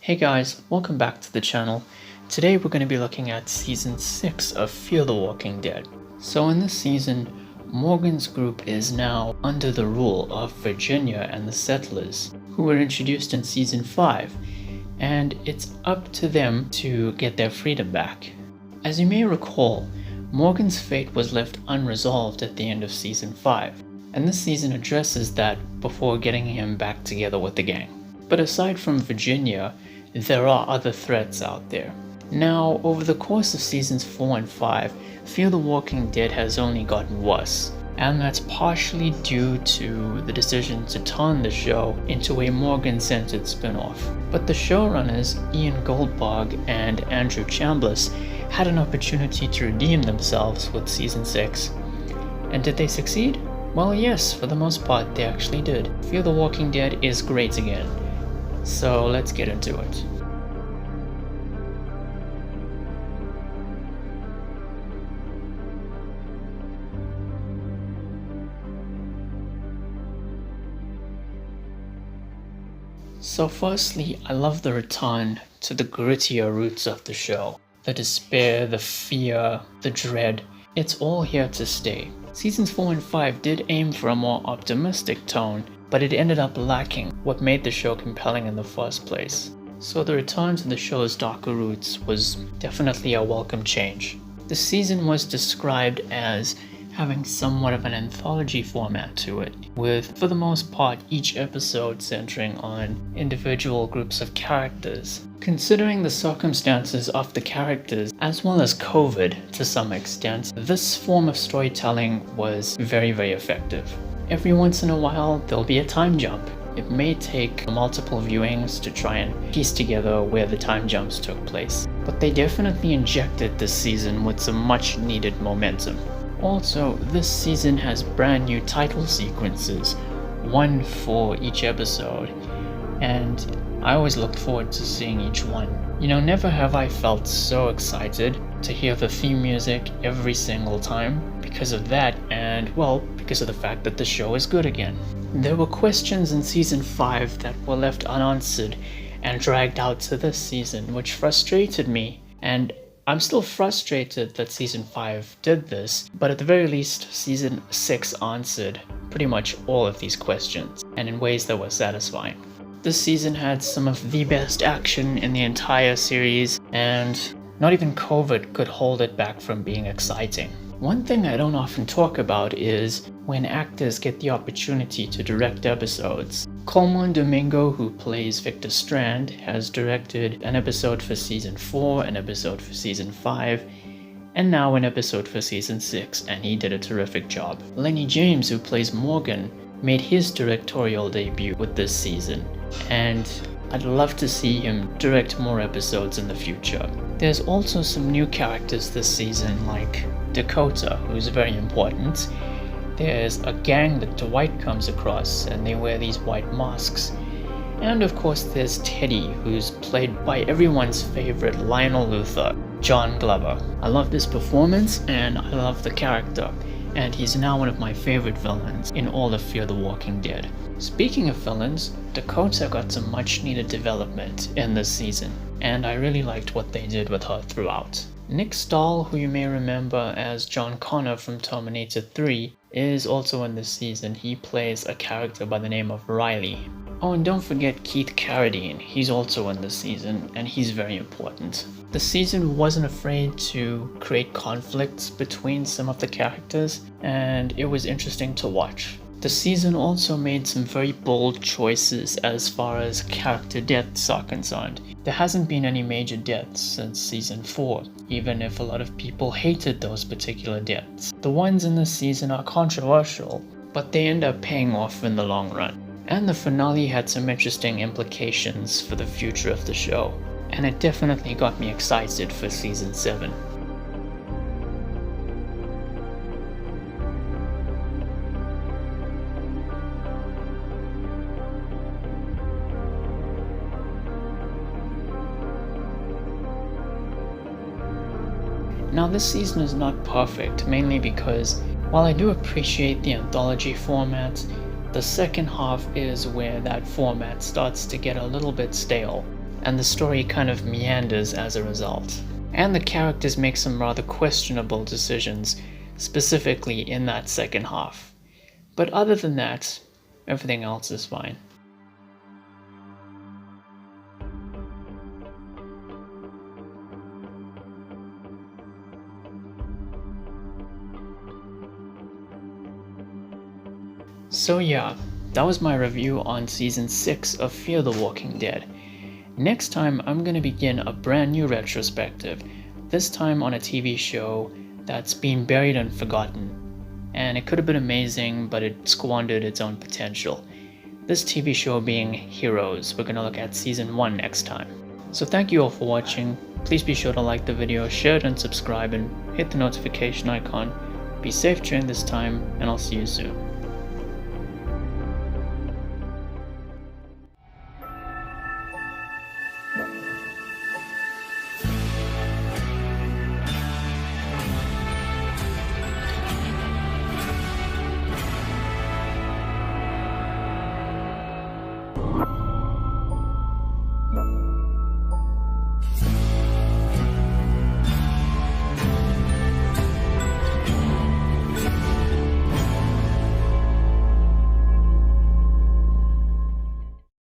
Hey guys, welcome back to the channel. Today we're going to be looking at Season 6 of Fear the Walking Dead. So in this season, Morgan's group is now under the rule of Virginia and the Settlers, who were introduced in Season 5, and it's up to them to get their freedom back. As you may recall, Morgan's fate was left unresolved at the end of Season 5, and this season addresses that before getting him back together with the gang. But aside from Virginia, there are other threats out there. Now, over the course of Seasons 4 and 5, Fear the Walking Dead has only gotten worse, and that's partially due to the decision to turn the show into a Morgan-centered spin-off. But the showrunners, Ian Goldberg and Andrew Chambliss, had an opportunity to redeem themselves with Season 6. And did they succeed? Well, yes, for the most part they actually did. Fear the Walking Dead is great again. So let's get into it. So firstly, I love the return to the grittier roots of the show. The despair, the fear, the dread, it's all here to stay. Seasons 4 and 5 did aim for a more optimistic tone, but it ended up lacking what made the show compelling in the first place. So the return to the show's darker roots was definitely a welcome change. The season was described as having somewhat of an anthology format to it, with, for the most part, each episode centering on individual groups of characters. Considering the circumstances of the characters, as well as COVID to some extent, this form of storytelling was very, very effective. Every once in a while, there'll be a time jump. It may take multiple viewings to try and piece together where the time jumps took place, but they definitely injected this season with some much needed momentum. Also, this season has brand new title sequences, one for each episode, and I always looked forward to seeing each one. Never have I felt so excited to hear the theme music every single time because of that, and well, because of the fact that the show is good again. There were questions in Season 5 that were left unanswered and dragged out to this season, which frustrated me, and I'm still frustrated that Season 5 did this, but at the very least, Season 6 answered pretty much all of these questions, and in ways that were satisfying. This season had some of the best action in the entire series, and not even COVID could hold it back from being exciting. One thing I don't often talk about is when actors get the opportunity to direct episodes. Colman Domingo, who plays Victor Strand, has directed an episode for Season 4, an episode for Season 5, and now an episode for Season 6, and he did a terrific job. Lenny James, who plays Morgan, made his directorial debut with this season, and I'd love to see him direct more episodes in the future. There's also some new characters this season, like Dakota, who's very important. There's a gang that Dwight comes across, and they wear these white masks. And of course there's Teddy, who's played by everyone's favorite Lionel Luthor, John Glover. I love this performance, and I love the character, and he's now one of my favorite villains in all of Fear the Walking Dead. Speaking of villains, Dakota got some much needed development in this season, and I really liked what they did with her throughout. Nick Stahl, who you may remember as John Connor from Terminator 3, is also in this season. He plays a character by the name of Riley. Oh, and don't forget Keith Carradine, he's also in this season, and he's very important. The season wasn't afraid to create conflicts between some of the characters, and it was interesting to watch. The season also made some very bold choices as far as character deaths are concerned. There hasn't been any major deaths since Season 4, even if a lot of people hated those particular deaths. The ones in this season are controversial, but they end up paying off in the long run. And the finale had some interesting implications for the future of the show, and it definitely got me excited for Season 7. Now this season is not perfect, mainly because while I do appreciate the anthology format, the second half is where that format starts to get a little bit stale. and the story kind of meanders as a result. And the characters make some rather questionable decisions, specifically in that second half. But other than that, everything else is fine. So yeah, that was my review on Season 6 of Fear the Walking Dead. Next time I'm going to begin a brand new retrospective, this time on a TV show that's been buried and forgotten. And it could have been amazing, but it squandered its own potential. This TV show being Heroes. We're going to look at Season 1 next time. So thank you all for watching. Please be sure to like the video, share it and subscribe, and hit the notification icon. Be safe during this time, and I'll see you soon.